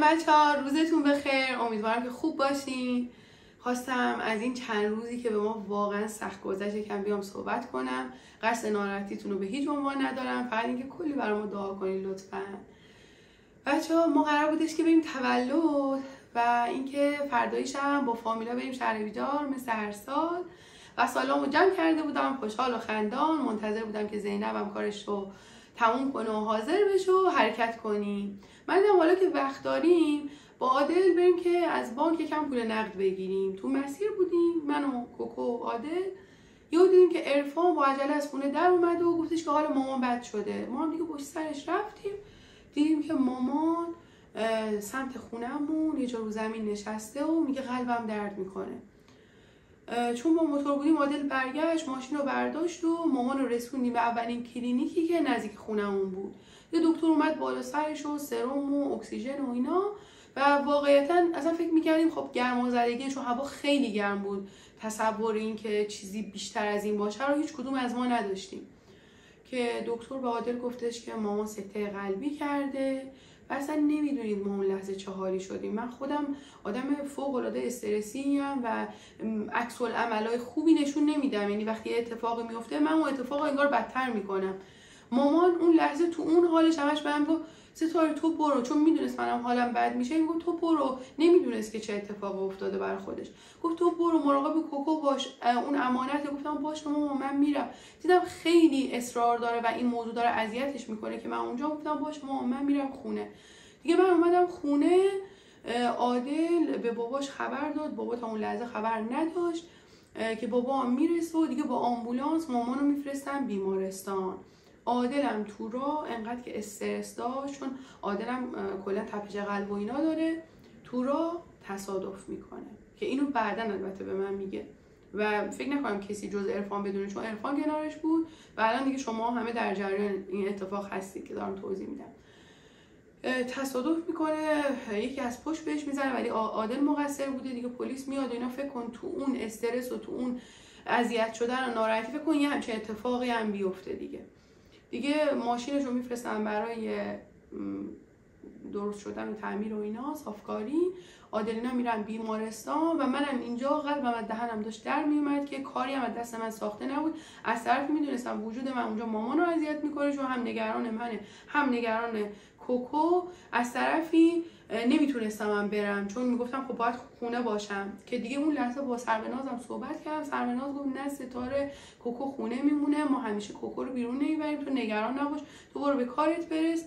بچه‌ها، روزتون بخیر. امیدوارم که خوب باشین. خواستم از این چند روزی که به ما واقعا سخت گذشت یکم بیام صحبت کنم. قصد ناراحتیتون رو به هیچ عنوان ندارم، فقط اینکه کلی برام دعا کنین لطفاً. بچه‌ها ما قرار بودش که بریم تولد و اینکه فردایش هم با فامیلا بریم شهر بیجار مثل هر سال و سالامو جمع کرده بودم، خوشحال و خندان منتظر بودم که زینبم کارش رو تموم کنه و حاضر بشه و حرکت کنیم. من دیدم حالا که وقت داریم با عادل بریم که از بانک یکم پول نقد بگیریم. تو مسیر بودیم من و کوکو و عادل، یهو دیدیم که عرفان با عجله از خونه در اومد و گفتش که حال مامان بد شده. ما هم دیگه پشت سرش رفتیم، دیدیم که مامان سمت خونه‌مون یه جا رو زمین نشسته و میگه قلبم درد میکنه. چون ما موتور بودیم عادل برگشت ماشین رو برداشت و مامان رو رسوندیم به اولین کلینیکی که نزدیک خونه‌مون بود. یه دکتر اومد بالا سرش و سرم و اکسیژن و اینا و واقعیتا اصلا فکر میکردیم خب گرمازدگی، چون هوا خیلی گرم بود، تصور این که چیزی بیشتر از این باشه رو هیچ کدوم از ما نداشتیم. که دکتر به عادل گفتش که مامان سکته قلبی کرده و اصلا نمیدونید ما اون لحظه چه حالی شدیم. من خودم آدم فوق العاده استرسی ام و عکس العملای خوبی نشون نمیدم، یعنی وقتی اتفاقی میفته من اون اتفاق انگار بدتر میکنم. مامان اون لحظه تو اون حالش همش بهم گفت ستاره تو برو، چون میدونست منم حالم بد میشه. میگفت تو برو، نمیدونست که چه اتفاقی افتاده برای خودش. گفت تو برو مراقب کوکو باش، اون امانته. گفتم باشه ماما من میرم. دیدم خیلی اصرار داره و این موضوع داره اذیتش میکنه که من اونجا گفتم باشه ماما من میرم خونه. دیگه من اومدم خونه، عادل به باباش خبر داد، بابا تا اون لحظه خبر نداشت که بابا میرسه و دیگه با آمبولانس مامانو میفرستن بیمارستان. عادلم تو راه انقدر که استرس داشت، چون عادلم کلا تپش قلب و اینا داره، تو راه تصادف میکنه که اینو بعداً البته به من میگه و فکر نکنم کسی جز عرفان بدونه، چون عرفان کنارش بود و الان دیگه شما همه در جریان این اتفاق هستید که دارم توضیح میدم. تصادف میکنه، یکی از پشت بهش میزنه ولی عادل مقصر بوده دیگه. پلیس میاد و اینا. فکر کن تو اون استرس و تو اون اذیت شدن و ناراحتی فکر کن یه همچین اتفاقی هم بیفته دیگه ماشینش رو میفرستن برای درست شدن و تعمیر و اینا، صافکاری. عادلینا میرن بیمارستان و منم اینجا قلبم از دهنم داشت در میومد که کاری هم از دست من ساخته نبود. از طرف میدونستم وجود من اونجا مامان رو اذیت میکنه، چون هم نگران منه هم نگران کوکو. از طرفی نمیتونستم من برم چون میگفتم خب باید خونه باشم. که دیگه اون لحظه با سرونازم صحبت کردم. سروناز گفت نه ستاره، کوکو خونه میمونه، ما همیشه کوکو رو بیرون نمیبریم، تو نگران نباش، تو برو به کارت برس.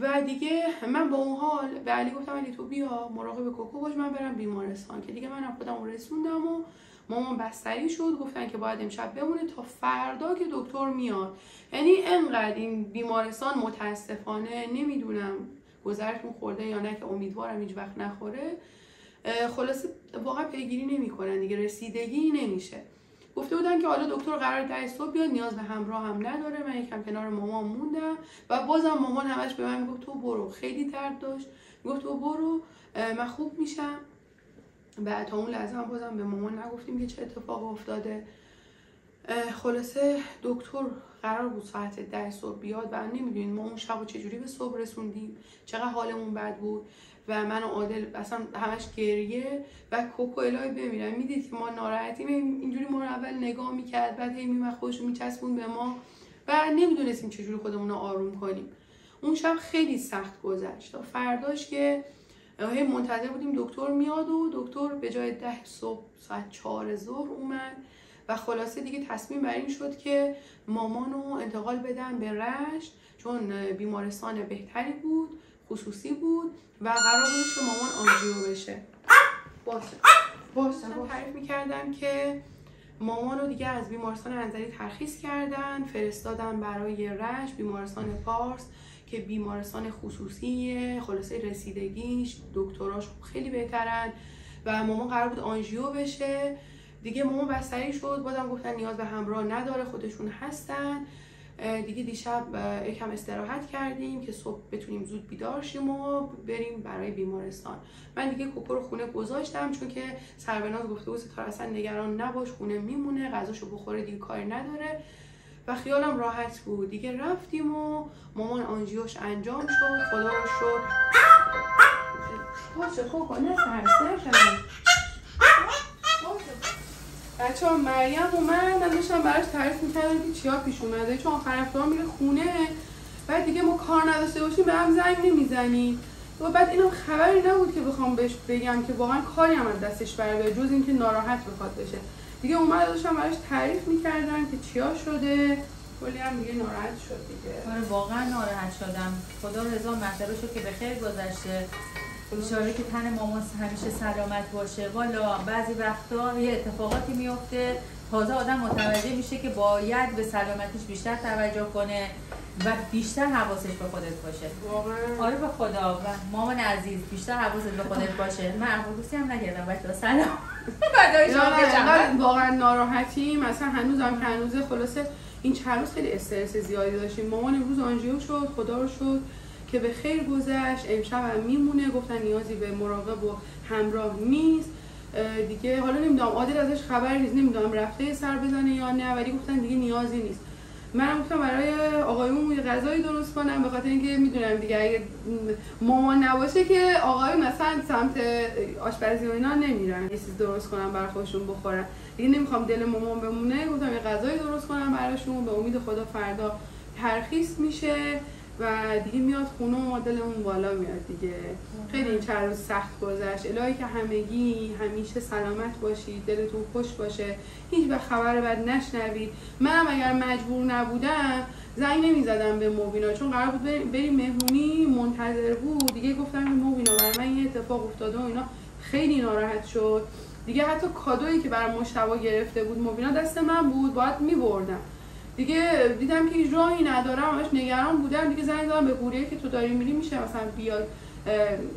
و دیگه من با اون حال به علی گفتم علی تو بیا مراقب کوکو باش، من برم بیمارستان. که دیگه منم خودم رسوندم و مامان بستری شد. گفتن که باید امشب بمونه تا فردا که دکتر میاد. یعنی انقدر این بیمارستان متاسفانه، نمیدونم گذرتون خورده یا نه، که امیدوارم هیچ وقت نخوره. خلاصه واقعا پیگیری نمیکنن دیگه، رسیدگی نمیشه. گفته بودن که حالا دکتر قرار 10 صبح بیاد، نیاز به همراه هم نداره. من یکم کنار مامان موندم و بازم مامان همش به من میگفت تو برو، خیلی درد داشت، میگفت تو برو من خوب میشم. و تا اون لحظه هم بازم به مامان نگفتیم که چه اتفاق افتاده. خلاصه دکتر قرار بود ساعت 10 صبح بیاد و نمیدونین ما اون شب چجوری به صبح رسوندیم، چقدر حالمون بد بود و من و عادل اصلا همش گریه و کوکو الهی بمیرم. میدید که ما ناراحتیم، اینجوری ما رو اول نگاه میکرد بعد هی میمد خودش رو میچسبون به ما و نمیدونستیم چجوری خودمون رو آروم کنیم. اون شب خیلی سخت گذشت تا فرداش که هی منتظر بودیم دکتر میاد و دکتر به جای 10 صبح ساعت 4 ظهر اومد و خلاصه دیگه تصمیم بر این شد که مامانو انتقال بدن به رشت، چون بیمارستان بهتری بود، خصوصی بود و قرار بود که مامان آنژیو بشه. باشه تعریف میکردم که مامانو دیگه از بیمارستان انزلی ترخیص کردن، فرستادن برای رشت، بیمارستان پارس که بیمارستان خصوصیه. خلاصه رسیدگیش دکتراش خیلی بهترن و مامان قرار بود آنژیو بشه. دیگه مامان بستری شد، بازم گفتن نیاز به همراه نداره، خودشون هستن. دیگه دیشب یکم استراحت کردیم که صبح بتونیم زود بیدار شیم و بریم برای بیمارستان. من دیگه کوکو رو خونه گذاشتم چون که سروناز گفته بود ستاره اصلا نگران نباش، خونه میمونه، غذاشو بخوره، دیگه کاری نداره و خیالم راحت بود. دیگه رفتیم و مامان آنژیوش انجام شد، خدا رو شکر باشه کوکو نه سرسه بچه ها مریم اومد، من داشتم براش تعریف میکردم که چیا پیش اومده، چون آخر هفته ها میره خونه، بعد دیگه ما کار نداشته باشیم به هم زنگ نمیزنیم و بعد اینم خبری نبود که بخوام بهش بگم که واقعا کاری هم از دستش بره جز اینکه ناراحت بخواد بشه. دیگه اومد داشتم براش تعریف میکردم که چیا شده، کلی هم دیگه ناراحت شد دیگه. آره واقعا ناراحت شدم. خدا رضا مرتبه شد که به خیر گذشته. اشاره که تن مامان همیشه سلامت باشه. والا بعضی وقتا یه اتفاقاتی میفته تازه آدم متوجه میشه که باید به سلامتیش بیشتر توجه کنه و بیشتر حواسش به خودت باشه. واقعا آره به خدا. و مامان عزیز بیشتر حواست به خودت باشه. من احوالپرسی هم نکردم بچه‌ها سلام. بعدای شما بچم. واقعا ناراحتیم. مثلا هنوزم که هنوز خلاصه این چند روز خیلی استرس زیادی داشتیم. مامان امروز آنژیو شد، خدا رو شکر که به خیر گذشت. امشب هم میمونه، گفتن نیازی به مراقب و همراه نیست دیگه. حالا نمیدونم عادل ازش خبری نیست، نمیدونم رفته سر بزنه یا نه، ولی گفتن دیگه نیازی نیست. منم گفتم برای آقایون یه غذایی درست کنم به خاطر اینکه میدونم دیگه اگه مامان نباشه که آقایون مثلا سمت آشپزی و اینا نمیرن یه چیز درست کنم برای خودشون بخورن دیگه. نمیخوام دل مامان بمونه، گفتم یه غذایی درست کنم براشون. به امید خدا فردا ترخیص میشه و دیگه میاد خونه و دلمون بالا میاد دیگه. خیلی این چند روز سخت گذشت. الهی که همگی همیشه سلامت باشید، دلتون خوش باشه، هیچ به خبر بد نشنوید. منم اگر مجبور نبودم زنگ نمیزدم به مبینا، چون قرار بود بریم مهمونی، منتظر بود دیگه. گفتم که مبینا برای من یه اتفاق افتاده و اینا، خیلی ناراحت شد دیگه. حتی کادویی که برای مشتبه گرفته بود مبینا دست من بود، باید میبردم دیگه. دیدم که هیچ راهی ندارم، همش نگران بودم دیگه. زنگ دادم به هوریه که تو داری میری میشه مثلا بیاد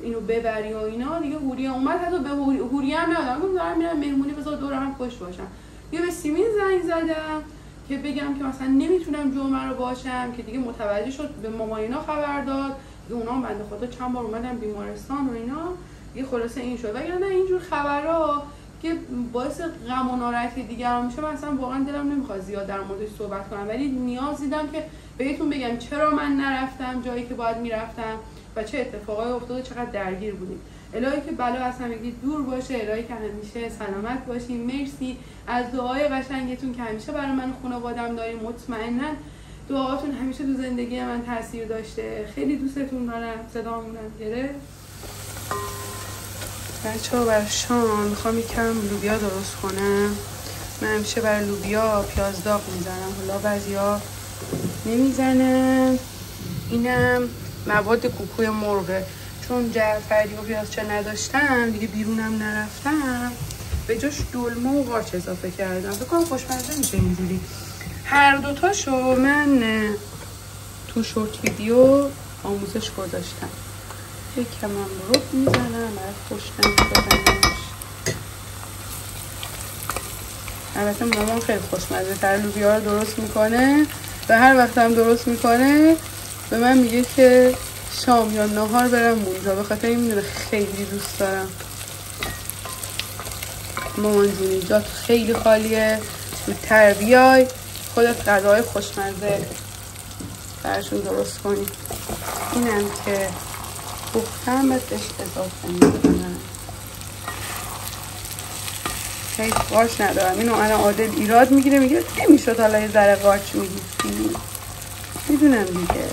اینو ببری و اینا دیگه. هوریه اومد، حتی به هوریه هم ندادم، گفتم دارم میرم مهمونی بذار دور هم خوش باشم. دیگه به سیمین زنگ زدم که بگم که مثلا نمیتونم جمعه رو باشم، که دیگه متوجه شد، به ماماینا خبر داد که اونا هم بنده خدا چند بار اومدن بیمارستان و اینا دیگه. خلاصه این شد. وگرنه اینجور خبرها که باعث غم و ناراحتی دیگران میشه، من اصلا واقعا دلم نمیخواد زیاد در موردش صحبت کنم، ولی نیاز دیدم که بهتون بگم چرا من نرفتم جایی که باید میرفتم و چه اتفاقایی افتاد و چقدر درگیر بودیم. الهی که بلا از همگی دور باشه، الهی که همیشه سلامت باشین. مرسی از دعای قشنگتون که همیشه برای من و خانواده‌ام دارین. مطمئنا دعاهاتون همیشه تو زندگی من تاثیر داشته. خیلی دوستتون دارم. صدامون گرفت. بچه‌ها برای شام میخوام یکم لوبیا درست کنم. من همیشه برای لوبیا پیاز داغ میزنم، حالا بعضیا نمیزنم. اینم مواد کوکوی مرغه، چون جعفری و پیازچه نداشتم دیگه بیرونم نرفتم، به جاش دلمه و قارچ اضافه کردم. بکنم خوشمزه میشه اینجوری. هر دوتاشو من تو شورت ویدیو آموزش گذاشتم. یکم هم رب میزنم برای خوشتن دادنش. البته مامان خیلی خوشمزه تر لوبیا رو درست میکنه و هر وقت هم درست میکنه به من میگه که شام یا نهار برم اونجا، به خاطر این میدونه خیلی دوست دارم. مامان جونی جات خیلی خالیه، زودتر بیای خودت غذای خوشمزه براشون درست کنی. اینم که پختم بهش اضافه میکنم. هیچ قارچ ندارم. اینو الان عادل ایراد میگیره، میگه نمیشد حالا یه ذره قارچ میگیستی. میدونم دیگه.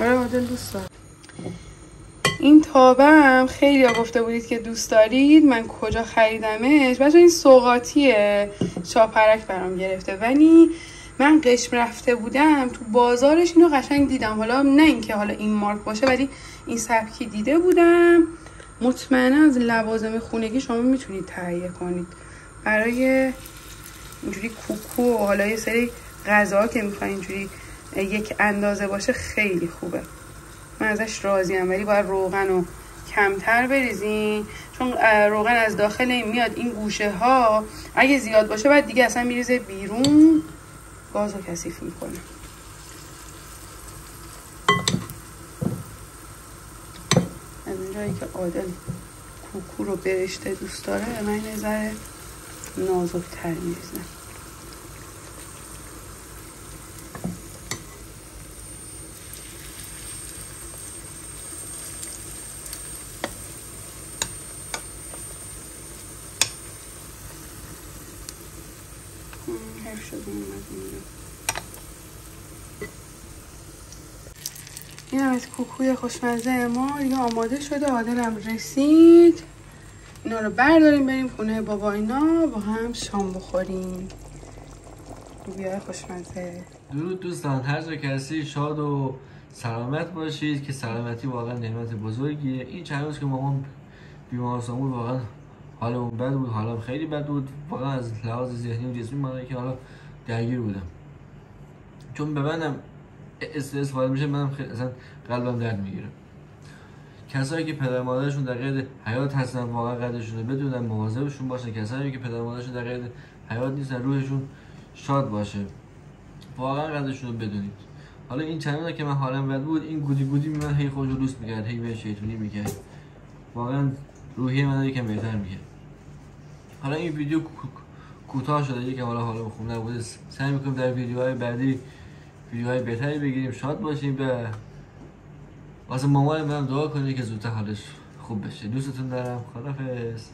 آره عادل دوست دارم. این تابم خیلی ها گفته بودید که دوست دارید. من کجا خریدمش؟ بچه این سوغاتیه، چاپرک برام گرفته، ولی من قشم رفته بودم تو بازارش اینو قشنگ دیدم. حالا نه اینکه حالا این مارک باشه، ولی این سبکی دیده بودم. مطمئنا از لوازم خونگی شما میتونید تهیه کنید برای اینجوری کوکو و حالا یه سری غذا که میخواین اینجوری یک اندازه باشه خیلی خوبه. من ازش راضیم، ولی باید روغن رو کمتر بریزین، چون روغن از داخل این میاد این گوشه ها، اگه زیاد باشه بعد دیگه اصلا میریزه بیرون، گاز رو کثیف میکنه. از اینجایی که عادل کوکو رو برشته دوست داره، من یه ذره نازک‌تر میریزم. بیدار شد اومد اینجا. این هم از کوکوی خوشمزه ما دیگه آماده شده. عادلم رسید. اینا رو برداریم بریم خونه بابا اینا با هم شام بخوریم. لوبیای خوشمزه. درود دوستان، هر جا که هستی شاد و سلامت باشید که سلامتی واقعا نعمت بزرگیه. این چند روز که مامان بیمارستان بود واقعا حالمون بد بود، حالم خیلی بد بود واقعا از لحاظ ذهنی و جسمی. من که حالا درگیر بودم چون به منم استرس وارد میشه، منم اصلا قلبم درد میگیره. کسایی که پدر مادرشون در قید حیات هستن واقعا قدرشون رو بدونن، مواظبشون باشن. کسایی که پدر مادرشون در قید حیات نیستن روحشون شاد باشه، واقعا قدرشون رو بدونید. حالا این چند روزه که من حالم بد بود، این گودی من هی خودش رو لوس میکرد، هی به شیطونی میکرد، واقعا روحیه من یکم بهتر میگه. حالا این ویدیو کوتاه شده، یکم حالا خوب نبوده. سعی میکنم در ویدیوهای بعدی ویدیوهای بهتری بگیریم، شاد باشیم و واسه مامان منم دعا کنید که زودتر حالش خوب بشه. دوستتون دارم. خدافظ.